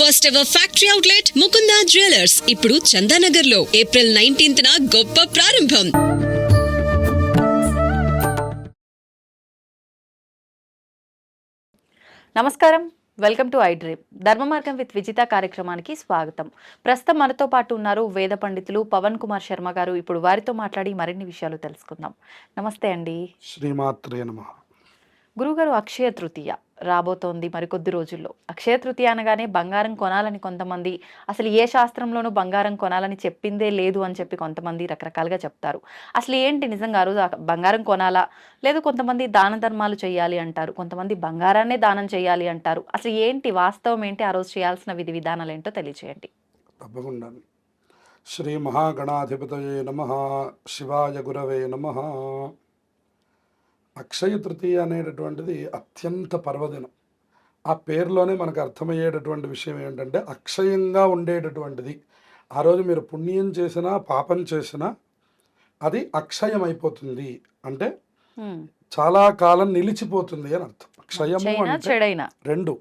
First ever factory outlet Mukunda jewellers ఇప్పుడు చందానగర్ లో April 19th గొప్ప ప్రారంభం. నమస్కారం, వెల్కమ్ టు ఐ డ్రీమ్. ధర్మ మార్గం విత్ విజిత కార్యక్రమానికి స్వాగతం. ప్రస్తుతం మనతో పాటు ఉన్నారు వేద పండితులు పవన్ కుమార్ శర్మ గారు. ఇప్పుడు వారితో మాట్లాడి మరిన్ని విషయాలు తెలుసుకుందాం. నమస్తే అండి. శ్రీమాత్రే నమః. గురుగారు, అక్షయ తృతీయ రాబోతోంది మరికొద్ది రోజుల్లో. అక్షయ తృతీయ అనగానే బంగారం కొనాలని కొంతమంది, అసలు ఏ శాస్త్రంలోనూ బంగారం కొనాలని చెప్పిందే లేదు అని చెప్పి కొంతమంది రకరకాలుగా చెప్తారు. అసలు ఏంటి నిజంగా ఆ రోజు బంగారం కొనాలా, లేదు కొంతమంది దాన ధర్మాలు చేయాలి అంటారు, కొంతమంది బంగారాన్నే దానం చేయాలి అంటారు. అసలు ఏంటి వాస్తవం ఏంటి, ఆ రోజు చేయాల్సిన విధి విధానాలు ఏంటో తెలియచేయండి. తప్పకుండా. శ్రీ మహాగణాధిపతయే నమః. శివాయ గురవే నమః. అక్షయ తృతీయ అనేటటువంటిది అత్యంత పర్వదినం. ఆ పేరులోనే మనకు అర్థమయ్యేటటువంటి విషయం ఏంటంటే అక్షయంగా ఉండేటటువంటిది. ఆ రోజు మీరు పుణ్యం చేసినా పాపం చేసినా అది అక్షయం అయిపోతుంది, అంటే చాలా కాలం నిలిచిపోతుంది అని అర్థం. అక్షయము అంటే రెండు,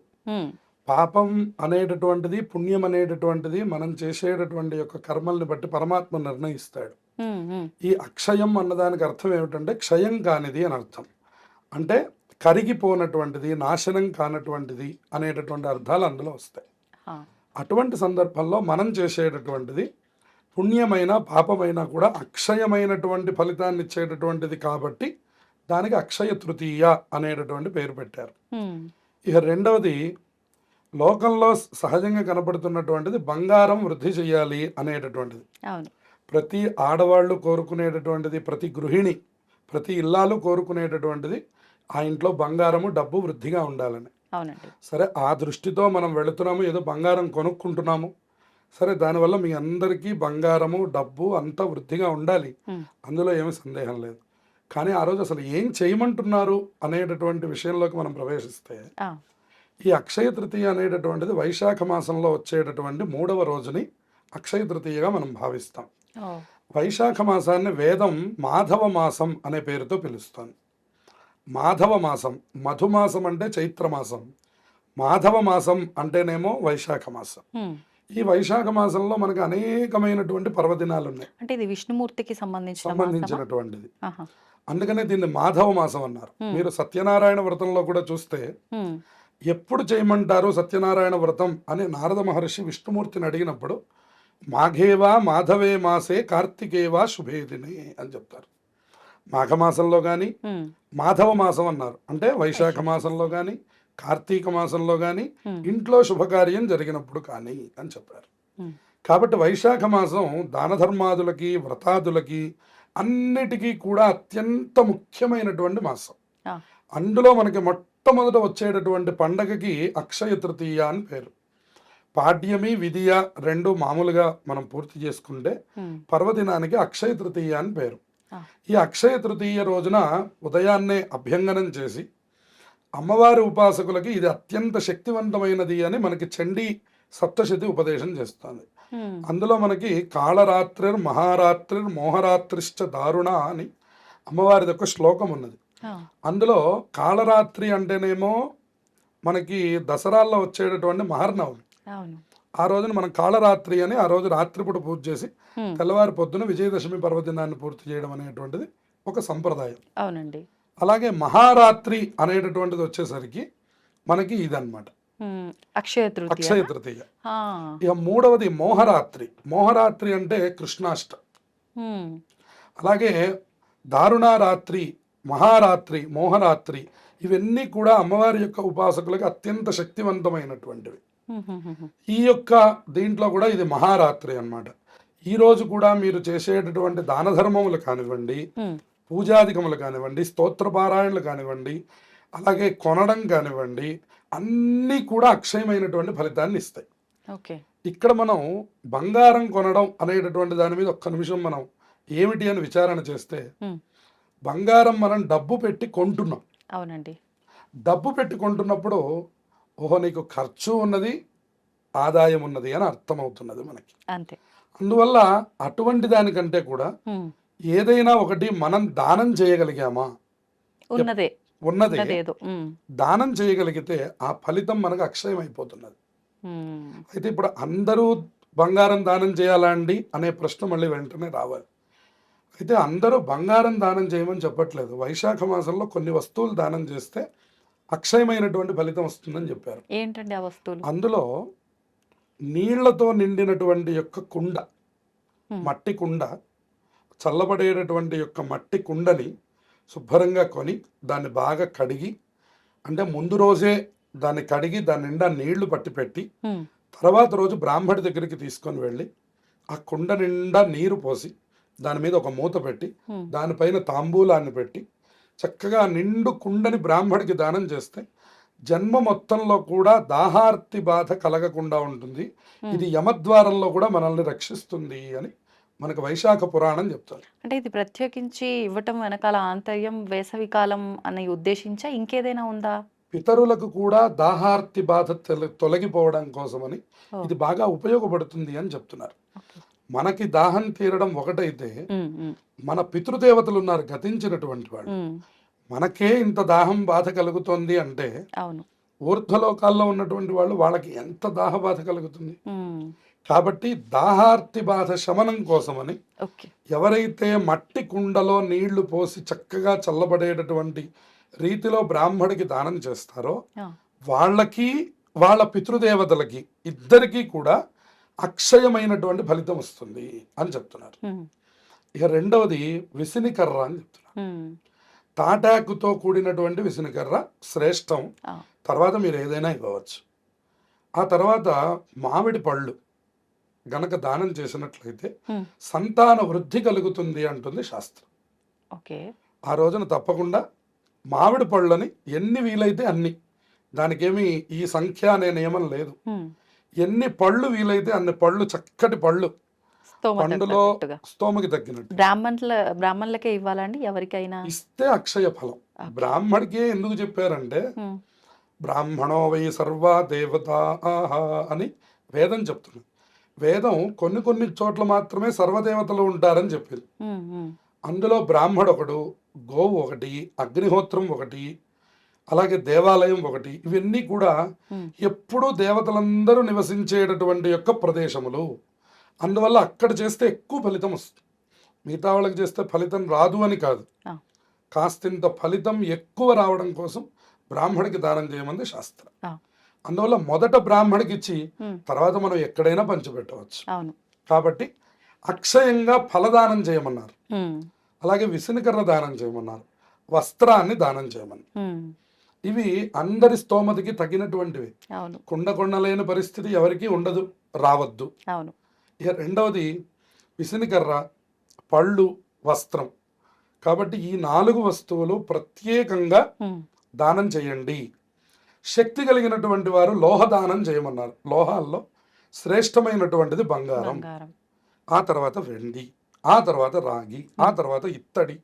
పాపం అనేటటువంటిది పుణ్యం అనేటటువంటిది మనం చేసేటటువంటి యొక్క కర్మల్ని బట్టి పరమాత్మ నిర్ణయిస్తాడు. ఈ అక్షయం అన్నదానికి అర్థం ఏమిటంటే క్షయం కానిది అని అర్థం. అంటే కరిగిపోనటువంటిది, నాశనం కానటువంటిది అనేటటువంటి అర్థాలు అందులో వస్తాయి. అటువంటి సందర్భంలో మనం చేసేటటువంటిది పుణ్యమైన పాపమైనా కూడా అక్షయమైనటువంటి ఫలితాన్ని ఇచ్చేటటువంటిది కాబట్టి దానికి అక్షయ తృతీయ అనేటటువంటి పేరు పెట్టారు. ఇక రెండవది, లోకంలో సహజంగా కనపడుతున్నటువంటిది బంగారం వృద్ధి చేయాలి అనేటటువంటిది. ప్రతి ఆడవాళ్ళు కోరుకునేటటువంటిది, ప్రతి గృహిణి, ప్రతి ఇల్లాలు కోరుకునేటటువంటిది ఆ ఇంట్లో బంగారము డబ్బు వృద్ధిగా ఉండాలని. సరే, ఆ దృష్టితో మనం వెళుతున్నాము, ఏదో బంగారం కొనుక్కుంటున్నాము. సరే, దానివల్ల మీ అందరికీ బంగారము డబ్బు అంతా వృద్ధిగా ఉండాలి, అందులో ఏమీ సందేహం లేదు. కానీ ఆ రోజు అసలు ఏం చేయమంటున్నారు అనేటటువంటి విషయంలోకి మనం ప్రవేశిస్తే, ఈ అక్షయ తృతీయ అనేటటువంటిది వైశాఖ మాసంలో వచ్చేటటువంటి 3వ రోజుని అక్షయ తృతీయగా మనం భావిస్తాం. వైశాఖ మాసాన్ని వేదం మాధవ మాసం అనే పేరుతో పిలుస్తాను. మాధవ మాసం, మధుమాసం అంటే చైత్రమాసం, మాధవ మాసం అంటేనేమో వైశాఖ మాసం. ఈ వైశాఖ మాసంలో మనకు అనేకమైనటువంటి పర్వదినాలు ఉన్నాయి, అంటే ఇది విష్ణుమూర్తికి సంబంధించినటువంటిది. అందుకనే దీన్ని మాధవ మాసం అన్నారు. మీరు సత్యనారాయణ వ్రతంలో కూడా చూస్తే ఎప్పుడు చేయమంటారు సత్యనారాయణ వ్రతం అని నారద మహర్షి విష్ణుమూర్తిని అడిగినప్పుడు మాఘేవా మాధవే మాసే కార్తికేవా శుభేదినే అని చెప్తారు. మాఘమాసంలో కానీ మాధవ మాసం అన్నారు, అంటే వైశాఖ మాసంలో కానీ కార్తీక మాసంలో కానీ ఇంట్లో శుభకార్యం జరిగినప్పుడు కానీ అని చెప్పారు. కాబట్టి వైశాఖ మాసం దాన ధర్మాదులకి, వ్రతాదులకి అన్నిటికీ కూడా అత్యంత ముఖ్యమైనటువంటి మాసం. అందులో మనకి మొట్టమొదట వచ్చేటటువంటి పండగకి అక్షయ తృతీయ అని పేరు. పాడ్యమి, విధియ రెండు మామూలుగా మనం పూర్తి చేసుకుంటే పర్వదినానికి అక్షయ తృతీయ అని పేరు. ఈ అక్షయ తృతీయ రోజున ఉదయాన్నే అభ్యంగనం చేసి అమ్మవారి ఉపాసకులకి ఇది అత్యంత శక్తివంతమైనది అని మనకి చండీ సప్తశతి ఉపదేశం చేస్తుంది. అందులో మనకి కాళరాత్రిర్ మహారాత్రిర్ మోహరాత్రిశ్చ దారుణ అని అమ్మవారిది ఒక శ్లోకం ఉన్నది. అందులో కాళరాత్రి అంటేనేమో మనకి దసరాల్లో వచ్చేటటువంటి మహర్నవమి. ఆ రోజున మనం కాళరాత్రి అని ఆ రోజు రాత్రిపూట పూజ చేసి తెల్లవారి పొద్దున విజయదశమి పర్వదినాన్ని పూర్తి చేయడం అనేటువంటిది ఒక సంప్రదాయం. అవునండి. అలాగే మహారాత్రి అనేటటువంటిది వచ్చేసరికి మనకి ఇదన్నమాట అక్షయ తృతీయ. ఇక మూడవది మోహరాత్రి. మోహరాత్రి అంటే కృష్ణాష్ట. అలాగే దారుణారాత్రి, మహారాత్రి, మోహరాత్రి ఇవన్నీ కూడా అమ్మవారి యొక్క ఉపాసకులకు అత్యంత శక్తివంతమైనటువంటివి. ఈ యొక్క దీంట్లో కూడా ఇది మహారాత్రి అన్నమాట. ఈ రోజు కూడా మీరు చేసేటటువంటి దాన ధర్మములు కానివ్వండి, పూజాధికములు కానివ్వండి, స్తోత్రపారాయణలు కానివ్వండి, అలాగే కొనడం కానివ్వండి, అన్నీ కూడా అక్షయమైనటువంటి ఫలితాన్ని ఇస్తాయి. ఇక్కడ మనం బంగారం కొనడం అనేటటువంటి దాని మీద ఒక్క నిమిషం మనం ఏమిటి అని విచారణ చేస్తే, బంగారం మనం డబ్బు పెట్టి కొంటున్నాం. అవునండి. డబ్బు పెట్టి కొంటున్నప్పుడు ఓహో నీకు ఖర్చు ఉన్నది, ఆదాయం ఉన్నది అని అర్థమవుతున్నది మనకి. అంతే. అందువల్ల అటువంటి దానికంటే కూడా ఏదైనా ఒకటి మనం దానం చేయగలిగామా, ఉన్నదే దానం చేయగలిగితే ఆ ఫలితం మనకు అక్షయం అయిపోతున్నది. ఉమ్, అయితే ఇప్పుడు అందరూ బంగారం దానం చేయాలా అండి అనే ప్రశ్న మళ్ళీ వెంటనే రావాలి. అయితే అందరూ బంగారం దానం చేయమని చెప్పట్లేదు. వైశాఖ మాసంలో కొన్ని వస్తువులు దానం చేస్తే అక్షయమైనటువంటి ఫలితం వస్తుందని చెప్పారు. ఏంటండి ఆ వస్తువులు? అందులో నీళ్లతో నిండినటువంటి యొక్క కుండ, ఉమ్, మట్టి కుండ, చల్లబడేటటువంటి యొక్క మట్టి కుండని శుభ్రంగా కొని దాన్ని బాగా కడిగి, అంటే ముందు రోజే దాన్ని కడిగి దాని నిండా నీళ్లు పట్టి పెట్టి ఉమ్, తర్వాత రోజు బ్రాహ్మడి దగ్గరికి తీసుకొని వెళ్ళి ఆ కుండ నిండా నీరు పోసి దాని మీద ఒక మూత పెట్టి ఉమ్, దానిపైన తాంబూలాన్ని పెట్టి చక్కగా ఆ నిండు కుండని బ్రాహ్మడికి దానం చేస్తే జన్మ మొత్తంలో కూడా దాహార్తి బాధ కలగకుండా ఉంటుంది. ఇది యమద్వారంలో కూడా మనల్ని రక్షిస్తుంది అని మనకు వైశాఖ పురాణం చెప్తారు. అంటే ఇది ప్రత్యేకించి ఇవ్వటం వెనకాల ఆంతర్యం వేసవి కాలం అని ఉద్దేశించా ఇంకేదైనా ఉందా? పితరులకు కూడా దాహార్తి బాధ తొలగిపోవడం కోసమని ఓ, ఇది బాగా ఉపయోగపడుతుంది అని చెప్తున్నారు. ఓకే. మనకి దాహం తీరడం ఒకటైతే ఉమ్, ఉమ్, మన పితృదేవతలు ఉన్నారు గతించినటువంటి వాళ్ళు, ఉమ్, మనకే ఇంత దాహం బాధ కలుగుతోంది అంటే అవును. ఊర్ధ్వలోకాల్లో ఉన్నటువంటి వాళ్ళు వాళ్ళకి ఎంత దాహ బాధ కలుగుతుంది. ఉమ్, కాబట్టి దాహార్తి బాధ శమనం కోసమని ఓకే. ఎవరైతే మట్టి కుండలో నీళ్లు పోసి చక్కగా చల్లబడేటటువంటి రీతిలో బ్రాహ్మడికి దానం చేస్తారో ఆ, వాళ్ళకి వాళ్ళ పితృదేవతలకి ఇద్దరికీ కూడా అక్షయమైనటువంటి ఫలితం వస్తుంది అని చెప్తున్నారు. ఉమ్, ఇక రెండవది విసినికర్ర అని చెప్తున్నారు. ఉమ్, తాటాకుతో కూడినటువంటి విసినికర్ర శ్రేష్టం. ఆ, తర్వాత మీరు ఏదైనా ఇవ్వవచ్చు. ఆ తర్వాత మామిడి పళ్ళు గనక దానం చేసినట్లయితే ఉమ్, సంతాన వృద్ధి కలుగుతుంది అంటుంది శాస్త్రం. ఓకే. ఆ రోజున తప్పకుండా మామిడి పళ్ళని ఎన్ని వీలైతే అన్ని, దానికేమి ఈ సంఖ్య అనే నియమం లేదు, ఉమ్, ఎన్ని పళ్ళు వీలైతే అన్ని పళ్ళు, చక్కటి పళ్ళు, స్తోమత పండులో తగ్గట్టుగా. స్తోమకి తగ్గినట్టు బ్రాహ్మణులకే ఇవ్వాలండి ఎవరికైనా? ఇస్తే అక్షయ ఫలం. ఓకే. బ్రాహ్మడికే ఎందుకు చెప్పారంటే ఉమ్, బ్రాహ్మణో వై సర్వా దేవతా అని వేదం చెప్తుంది. వేదం కొన్ని కొన్ని చోట్ల మాత్రమే సర్వదేవతలు ఉంటారని చెప్పింది. ఉమ్, ఉమ్, అందులో బ్రాహ్మడు ఒకడు, గోవు ఒకటి, అగ్నిహోత్రం ఒకటి, అలాగే దేవాలయం ఒకటి. ఇవన్నీ కూడా ఉమ్, ఎప్పుడూ దేవతలందరూ నివసించేటటువంటి యొక్క ప్రదేశములు. అందువల్ల అక్కడ చేస్తే ఎక్కువ ఫలితం వస్తుంది. మిగతా వాళ్ళకి చేస్తే ఫలితం రాదు అని కాదు, ఆ, కాస్తింత ఫలితం ఎక్కువ రావడం కోసం బ్రాహ్మడికి దానం చేయమంది శాస్త్రం. ఆ, అందువల్ల మొదట బ్రాహ్మడికి ఇచ్చి ఉమ్, తర్వాత మనం ఎక్కడైనా పంచిపెట్టవచ్చు. అవును. కాబట్టి అక్షయంగా ఫలదానం చేయమన్నారు, ఉమ్, అలాగే విసునికర్ర దానం చేయమన్నారు, వస్త్రాన్ని దానం చేయమన్నారు. ఉమ్, ఇవి అందరి స్తోమతికి తగినటువంటివి. అవును. కొనలేని పరిస్థితి ఎవరికీ ఉండదు, రావద్దు. అవును. ఇక రెండవది విసునికర్ర, పళ్ళు, వస్త్రం. కాబట్టి ఈ 4 వస్తువులు ప్రత్యేకంగా ఉమ్, దానం చేయండి. శక్తి కలిగినటువంటి వారు లోహ దానం చేయమన్నారు. లోహాల్లో శ్రేష్టమైనటువంటిది బంగారం, బంగారం. ఆ తర్వాత వెండి, ఆ తర్వాత రాగి, ఆ తర్వాత ఇత్తడి,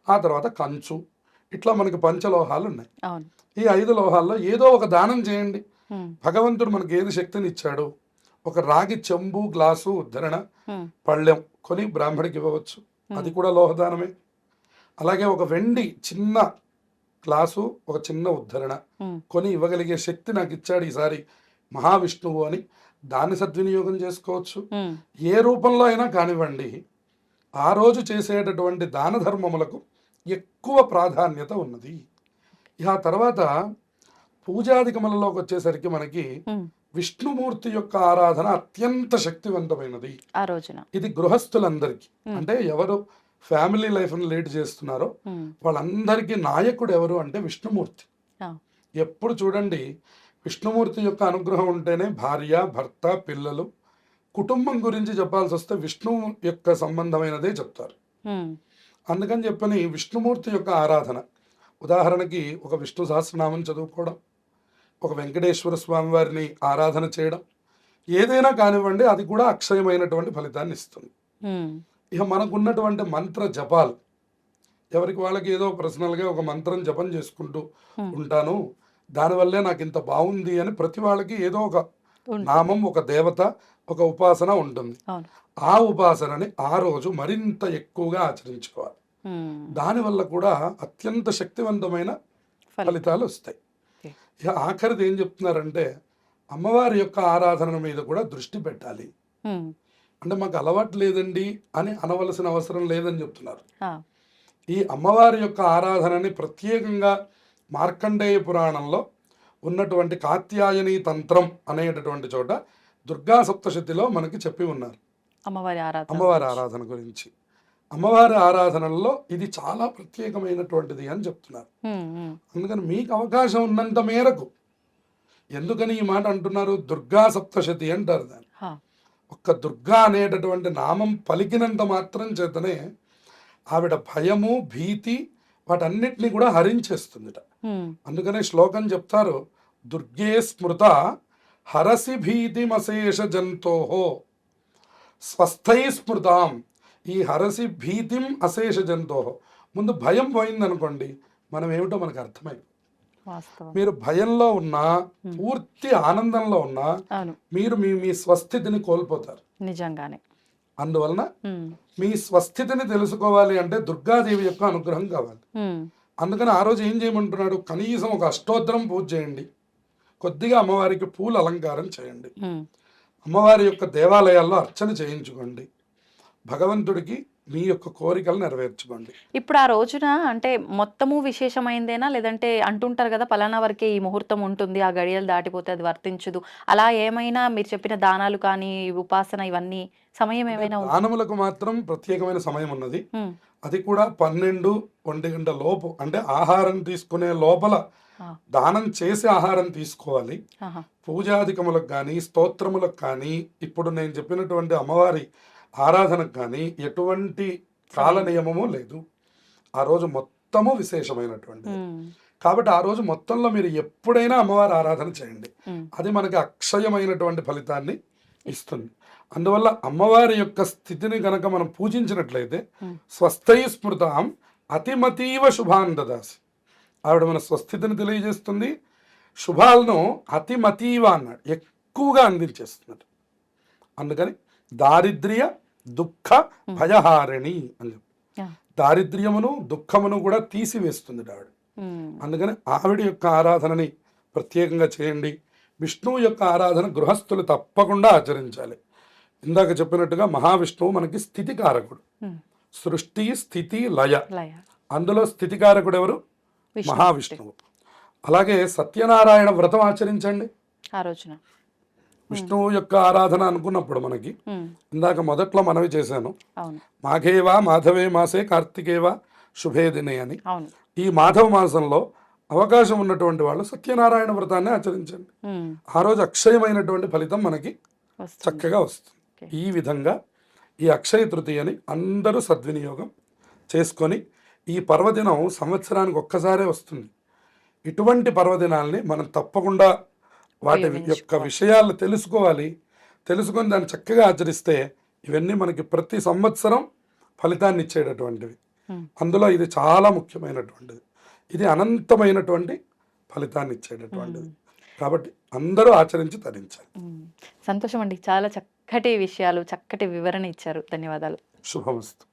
ఆ తర్వాత కంచు. ఇట్లా మనకి పంచలోహాలు ఉన్నాయి. అవును. ఈ 5 లోహాల్లో ఏదో ఒక దానం చేయండి. ఉమ్, భగవంతుడు మనకి ఏది శక్తిని ఇచ్చాడు, ఒక రాగి చెంబు, గ్లాసు, ఉద్ధరణ, ఉమ్, పళ్ళెం కొని బ్రాహ్మడికి ఇవ్వవచ్చు, అది కూడా లోహదానమే. అలాగే ఒక వెండి చిన్న గ్లాసు, ఒక చిన్న ఉద్ధరణ ఉమ్, కొని ఇవ్వగలిగే శక్తి నాకు ఇచ్చాడు ఈసారి మహావిష్ణువు అని దాన్ని సద్వినియోగం చేసుకోవచ్చు. ఉమ్, ఏ రూపంలో అయినా కానివ్వండి, ఆ రోజు చేసేటటువంటి దాన ధర్మములకు ఎక్కువ ప్రాధాన్యత ఉన్నది. ఇక ఆ తర్వాత పూజాధికములలోకి వచ్చేసరికి మనకి ఉమ్, విష్ణుమూర్తి యొక్క ఆరాధన అత్యంత శక్తివంతమైనది. ఆ రోజున. ఇది గృహస్థులందరికీ, ఉమ్, అంటే ఎవరు ఫ్యామిలీ లైఫ్ని లీడ్ చేస్తున్నారో ఉమ్, వాళ్ళందరికీ నాయకుడు ఎవరు అంటే విష్ణుమూర్తి. ఆ, ఎప్పుడు చూడండి, విష్ణుమూర్తి యొక్క అనుగ్రహం ఉంటేనే భార్య, భర్త, పిల్లలు, కుటుంబం గురించి చెప్పాల్సి వస్తే విష్ణువు యొక్క సంబంధమైనదే చెప్తారు. ఉమ్, అందుకని చెప్పని విష్ణుమూర్తి యొక్క ఆరాధన, ఉదాహరణకి ఒక విష్ణు సహస్రనామం చదువుకోవడం, ఒక వెంకటేశ్వర స్వామి వారిని ఆరాధన చేయడం, ఏదైనా కానివ్వండి, అది కూడా అక్షయమైనటువంటి ఫలితాన్ని ఇస్తుంది. ఉమ్, ఇక మనకున్నటువంటి మంత్ర జపాలు, ఎవరికి వాళ్ళకి ఏదో పర్సనల్గా ఒక మంత్రం జపం చేసుకుంటూ ఉమ్, ఉంటాను, దానివల్లే నాకు ఇంత బాగుంది అని ప్రతి వాళ్ళకి ఏదో ఒక ఉంటుంది. నామం, ఒక దేవత, ఒక ఉపాసన ఉంటుంది. అవును. ఆ ఉపాసనని ఆ రోజు మరింత ఎక్కువగా ఆచరించుకోవాలి. ఉమ్, దానివల్ల కూడా అత్యంత శక్తివంతమైన ఫలితం. ఫలితాలు వస్తాయి. ఓకే. ఇక ఆఖరిది ఏం చెప్తున్నారంటే అమ్మవారి యొక్క ఆరాధన మీద కూడా దృష్టి పెట్టాలి. ఉమ్, అంటే మాకు అలవాటు లేదండి అని అనవలసిన అవసరం లేదని చెప్తున్నారు. ఆ, ఈ అమ్మవారి యొక్క ఆరాధనని ప్రత్యేకంగా మార్కండేయ పురాణంలో ఉన్నటువంటి కాత్యాయని తంత్రం అనేటటువంటి చోట దుర్గా సప్తశతిలో మనకి చెప్పి ఉన్నారు అమ్మవారి ఆరాధన అమ్మవారి గురించి. ఆరాధన గురించి. అమ్మవారి ఆరాధనల్లో ఇది చాలా ప్రత్యేకమైనటువంటిది అని చెప్తున్నారు. అందుకని మీకు అవకాశం ఉన్నంత మేరకు, ఎందుకని ఈ మాట అంటున్నారు, దుర్గా సప్తశతి అంటారు దాన్ని. హా, ఒక్క దుర్గా అనేటటువంటి నామం పలికినంత మాత్రం చేతనే ఆవిడ భయము భీతి వాటన్నిటిని కూడా హరించేస్తుందిట. ఉమ్, అందుకనే శ్లోకం చెప్తారు, దుర్గే స్మృత హరసి భీతిమశేష జంతోహో స్వస్థై స్మృతాం. ఈ హరసి భీతిం అశేష జంతోహో, ముందు భయం పోయిందనుకోండి, మనం ఏమిటో మనకు అర్థమైంది. వాస్తవం. మీరు భయంలో ఉన్నా, పూర్తి ఆనందంలో ఉన్నా, అవును, మీరు మీ మీ స్వస్థితిని కోల్పోతారు. నిజంగానే. అందువలన ఉమ్, మీ స్వస్థితిని తెలుసుకోవాలి అంటే దుర్గాదేవి యొక్క అనుగ్రహం కావాలి. ఉమ్, అందుకని ఆ రోజు ఏం చేయమంటున్నాడు, కనీసం ఒక అష్టోత్తరం పూజ చేయండి, కొద్దిగా అమ్మవారికి పూల అలంకారం చేయండి, ఉమ్, అమ్మవారి యొక్క దేవాలయాల్లో అర్చన చేయించుకోండి, భగవంతుడికి మీ యొక్క కోరికలు నెరవేర్చుకోండి. ఇప్పుడు ఆ రోజున అంటే మొత్తము విశేషమైందేనా, లేదంటే అంటుంటారు కదా పలానా వరకే ఈ ముహూర్తం ఉంటుంది, ఆ గడియలు దాటిపోతే అది వర్తించదు, అలా ఏమైనా మీరు చెప్పిన దానాలు కానీ ఉపాసన ఇవన్నీ సమయం ఏమైనా ఉంటుందా? దానములకు మాత్రం ప్రత్యేకమైన సమయం ఉన్నది. ఉమ్, అది కూడా 12-1 గంట లోపు, అంటే ఆహారం తీసుకునే లోపల ఆ, దానం చేసి ఆహారం తీసుకోవాలి. ఆహా, పూజాధికములకు కానీ స్తోత్రములకు కానీ ఇప్పుడు నేను చెప్పినటువంటి అమ్మవారి ఆరాధనకు కానీ ఎటువంటి కాల నియమము లేదు. ఆ రోజు మొత్తము విశేషమైనటువంటిది. ఉమ్, కాబట్టి ఆ రోజు మొత్తంలో మీరు ఎప్పుడైనా అమ్మవారి ఆరాధన చేయండి, ఉమ్, అది మనకి అక్షయమైనటువంటి ఫలితాన్ని ఇస్తుంది. అందువల్ల అమ్మవారి యొక్క స్థితిని కనుక మనం పూజించినట్లయితే స్వస్థై స్మృతాం అతిమతీవ శుభాన్ దదాసి, ఆవిడ మన స్వస్థితిని తెలియజేస్తుంది, శుభాలను అతిమతీవ అన్నాడు, ఎక్కువగా అందించేస్తున్నట్టు. అందుకని దారిద్ర్య దుఃఖ భయహారిణి అని చెప్పి ఆ, దారిద్ర్యమును దుఃఖమును కూడా తీసివేస్తుంది ఆవిడ. ఉమ్, అందుకని ఆవిడ యొక్క ఆరాధనని ప్రత్యేకంగా చేయండి. విష్ణువు యొక్క ఆరాధన గృహస్థులు తప్పకుండా ఆచరించాలి. ఇందాక చెప్పినట్టుగా మహావిష్ణువు మనకి స్థితికారకుడు, ఉమ్, సృష్టి స్థితి లయ, లయ అందులో స్థితికారకుడు ఎవరు? విష్ణు మహావిష్ణువు. అలాగే సత్యనారాయణ వ్రతం ఆచరించండి. ఆ రోజున. విష్ణువు యొక్క ఆరాధన అనుకున్నప్పుడు మనకి ఉమ్, ఇందాక మొదట్లో మనవి చేశాను, అవును, మాఘేవా మాధవే మాసే కార్తికేవా శుభే దినే అని. అవును, ఈ మాధవ మాసంలో అవకాశం ఉన్నటువంటి వాళ్ళు సత్యనారాయణ వ్రతాన్ని ఆచరించండి. ఉమ్, ఆ రోజు అక్షయమైనటువంటి ఫలితం మనకి వస్తుంది. చక్కగా వస్తుంది. Okay. ఈ విధంగా ఈ అక్షయ తృతీయని అందరూ సద్వినియోగం చేసుకొని, ఈ పర్వదినం సంవత్సరానికి ఒక్కసారే వస్తుంది. ఇటువంటి పర్వదినాల్ని మనం తప్పకుండా వాటి యొక్క విషయాలు తెలుసుకోవాలి. తెలుసుకొని దాన్ని చక్కగా ఆచరిస్తే ఇవన్నీ మనకి ప్రతి సంవత్సరం ఫలితాన్ని ఇచ్చేటటువంటివి. అందులో ఇది చాలా ముఖ్యమైనటువంటిది, ఇది అనంతమైనటువంటి ఫలితాన్ని ఇచ్చేటటువంటిది. కాబట్టి అందరూ ఆచరించి తరించాలి. సంతోషం అండి, చాలా చక్కటి విషయాలు, చక్కటి వివరణ ఇచ్చారు. ధన్యవాదాలు. శుభమస్తు.